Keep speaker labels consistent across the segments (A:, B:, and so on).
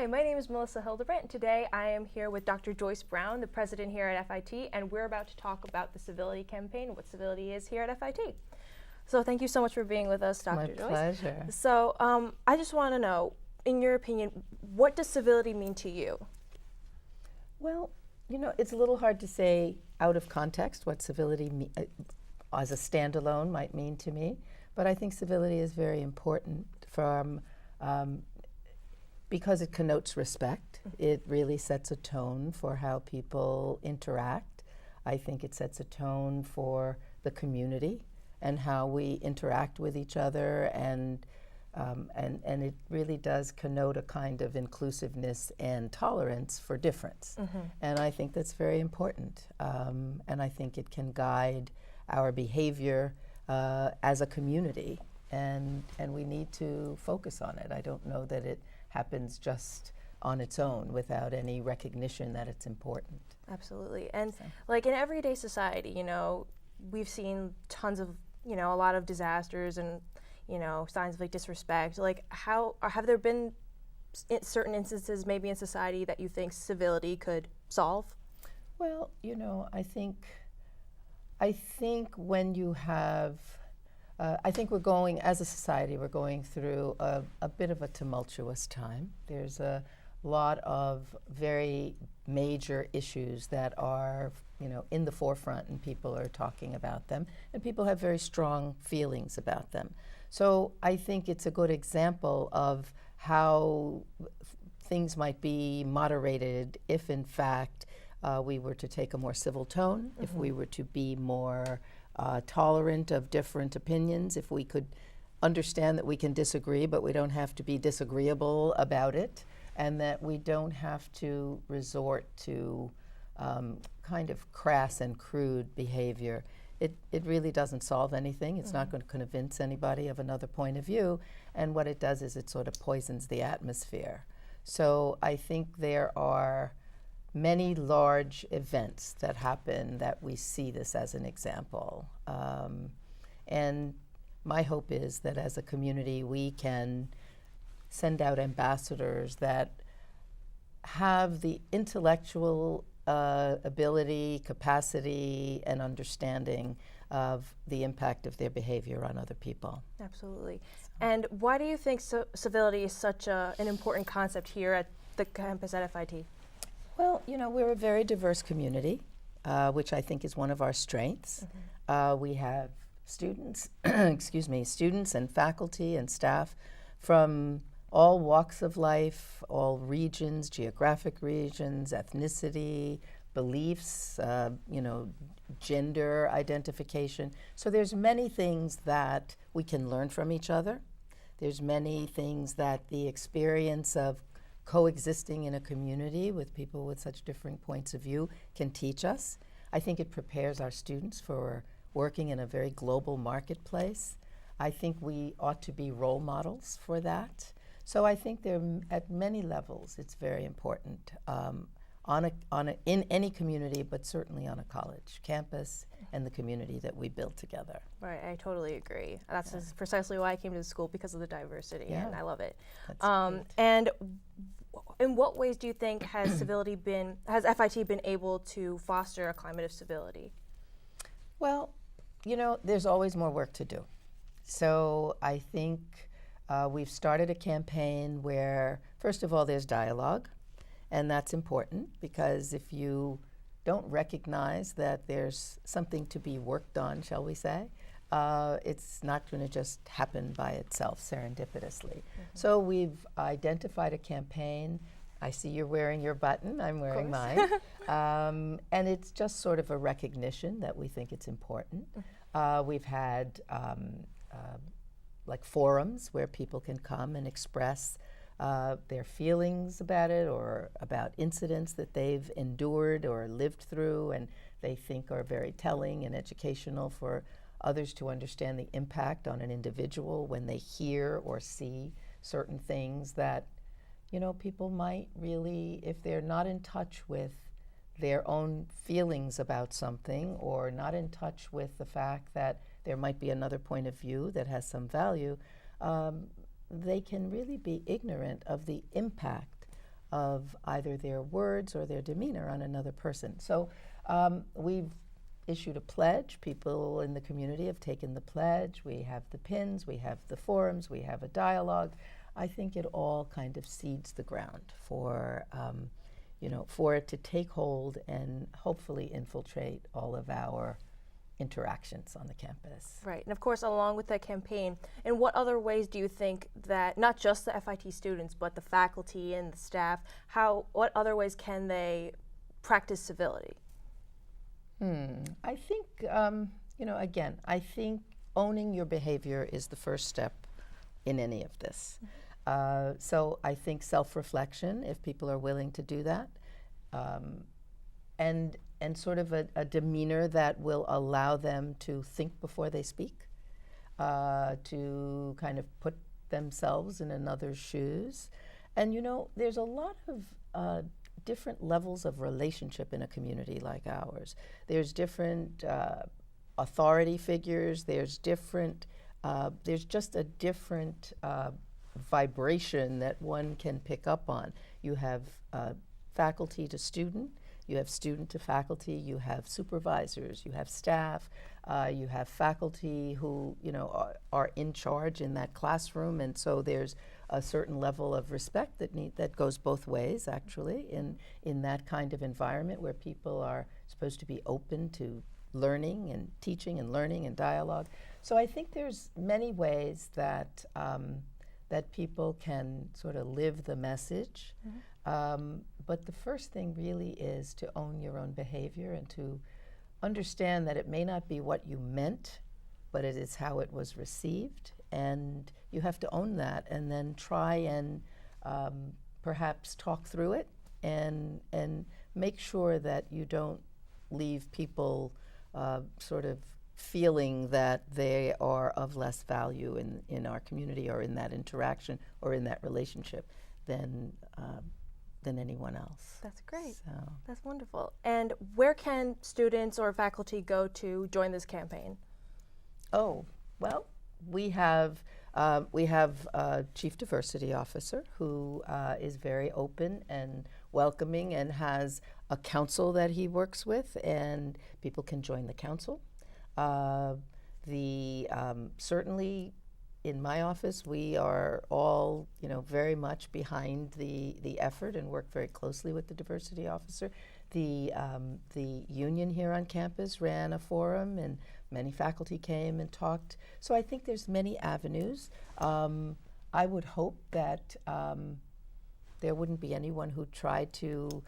A: Hi, my name is Melissa Hildebrandt. Today I am here with Dr. Joyce Brown, the president here at FIT, and we're about to talk about the Civility campaign, what Civility is here at FIT. So thank you so much for being with us, Dr. Joyce.
B: My pleasure.
A: So I just want to know, in your opinion, what does civility mean to you?
B: Well, it's a little hard to say out of context what civility as a standalone might mean to me, but I think civility is very important because it connotes respect. It really sets a tone for how people interact. I think it sets a tone for the community and how we interact with each other, and it really does connote a kind of inclusiveness and tolerance for difference. And I think that's very important. And I think it can guide our behavior as a community, and we need to focus on it. I don't know that it happens just on its own without any recognition that it's important.
A: Absolutely. And like in everyday society, we've seen tons of, a lot of disasters and, signs of like disrespect. Like have there been certain instances maybe in society that you think civility could solve?
B: Well, I think when you have I think as a society, we're going through a bit of a tumultuous time. There's a lot of very major issues that are, in the forefront, and people are talking about them, and people have very strong feelings about them. So I think it's a good example of how things might be moderated if, in fact, we were to take a more civil tone, if we were to be more tolerant of different opinions, if we could understand that we can disagree, but we don't have to be disagreeable about it, and that we don't have to resort to kind of crass and crude behavior. It really doesn't solve anything. It's not going to convince anybody of another point of view, and what it does is it sort of poisons the atmosphere. So I think there are many large events that happen that we see this as an example. And my hope is that as a community we can send out ambassadors that have the intellectual ability, capacity, and understanding of the impact of their behavior on other people.
A: Absolutely. And why do you think civility is such an important concept here at the campus at FIT?
B: Well, we're a very diverse community, which I think is one of our strengths. We have students, students and faculty and staff from all walks of life, all regions, geographic regions, ethnicity, beliefs, gender identification. So there's many things that we can learn from each other. There's many things that the experience of coexisting in a community with people with such different points of view can teach us. I think it prepares our students for working in a very global marketplace. I think we ought to be role models for that. So I think at many levels it's very important in any community, but certainly on a college campus and the community that we build together.
A: Right, I totally agree. That's precisely why I came to the school, because of the diversity, and I love it.
B: That's
A: and in what ways do you think has FIT been able to foster a climate of civility?
B: Well, there's always more work to do. So I think we've started a campaign where, first of all, there's dialogue, and that's important, because if you don't recognize that there's something to be worked on, shall we say, it's not going to just happen by itself serendipitously. So we've identified a campaign. I see you're wearing your button. I'm wearing mine. And it's just sort of a recognition that we think it's important. We've had like forums where people can come and express their feelings about it, or about incidents that they've endured or lived through and they think are very telling and educational for others to understand the impact on an individual when they hear or see certain things that, people might really, if they're not in touch with their own feelings about something, or not in touch with the fact that there might be another point of view that has some value, they can really be ignorant of the impact of either their words or their demeanor on another person. So we've issued a pledge. People in the community have taken the pledge. We have the pins, we have the forums, we have a dialogue. I think it all kind of seeds the ground for, for it to take hold and hopefully infiltrate all of our interactions on the campus.
A: Right, and of course, along with that campaign, in what other ways do you think that not just the FIT students, but the faculty and the staff, what other ways can they practice civility?
B: I think, again, I think owning your behavior is the first step in any of this. So I think self-reflection, if people are willing to do that, and sort of a demeanor that will allow them to think before they speak, to kind of put themselves in another's shoes. And there's a lot of different levels of relationship in a community like ours. There's different authority figures, there's just a different vibration that one can pick up on. You have faculty to student, you have student to faculty, you have supervisors, you have staff, you have faculty who are in charge in that classroom, and so there's a certain level of respect that goes both ways, actually, in that kind of environment where people are supposed to be open to learning and teaching and learning and dialogue. So I think there's many ways that that people can sort of live the message. But the first thing really is to own your own behavior and to understand that it may not be what you meant, but it is how it was received. And you have to own that and then try and perhaps talk through it and make sure that you don't leave people sort of feeling that they are of less value in our community or in that interaction or in that relationship than anyone else.
A: That's great.
B: So.
A: That's wonderful. And where can students or faculty go to join this campaign?
B: Oh, well, we have a chief diversity officer who is very open and welcoming and has a council that he works with, and people can join the council. Certainly in my office, we are all, very much behind the effort and work very closely with the diversity officer. The union here on campus ran a forum, and many faculty came and talked. So I think there's many avenues. I would hope that there wouldn't be anyone who tried to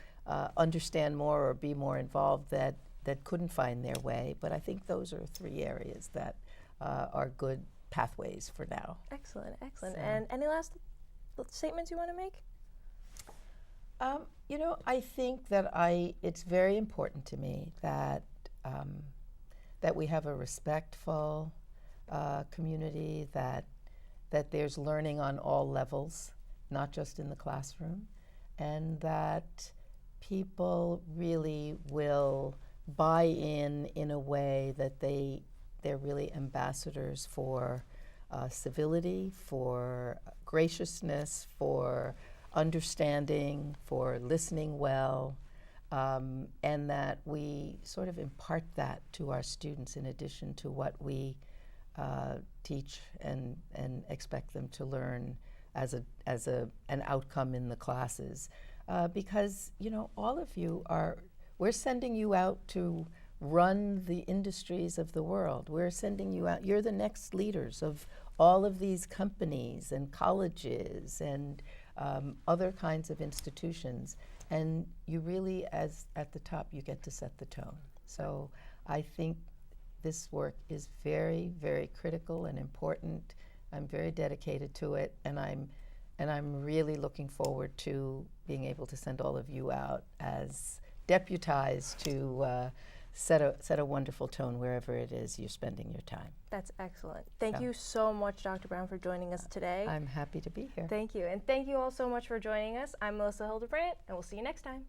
B: understand more or be more involved that couldn't find their way. But I think those are three areas that are good pathways for now.
A: Excellent, excellent. So. And any last statements you want to make?
B: I think that it's very important to me that that we have a respectful community, that there's learning on all levels, not just in the classroom, and that people really will buy in a way that they're really ambassadors for civility, for graciousness, for understanding, for listening well, and that we sort of impart that to our students in addition to what we teach and expect them to learn as an outcome in the classes. Because, all of you we're sending you out to run the industries of the world. We're sending you out. You're the next leaders of all of these companies and colleges and other kinds of institutions. And you really, at the top, you get to set the tone. So I think this work is very, very critical and important. I'm very dedicated to it, and I'm really looking forward to being able to send all of you out as deputized to set a wonderful tone wherever it is you're spending your time.
A: That's excellent. Thank you so much, Dr. Brown, for joining us today.
B: I'm happy to be here.
A: Thank you. And thank you all so much for joining us. I'm Melissa Hildebrandt, and we'll see you next time.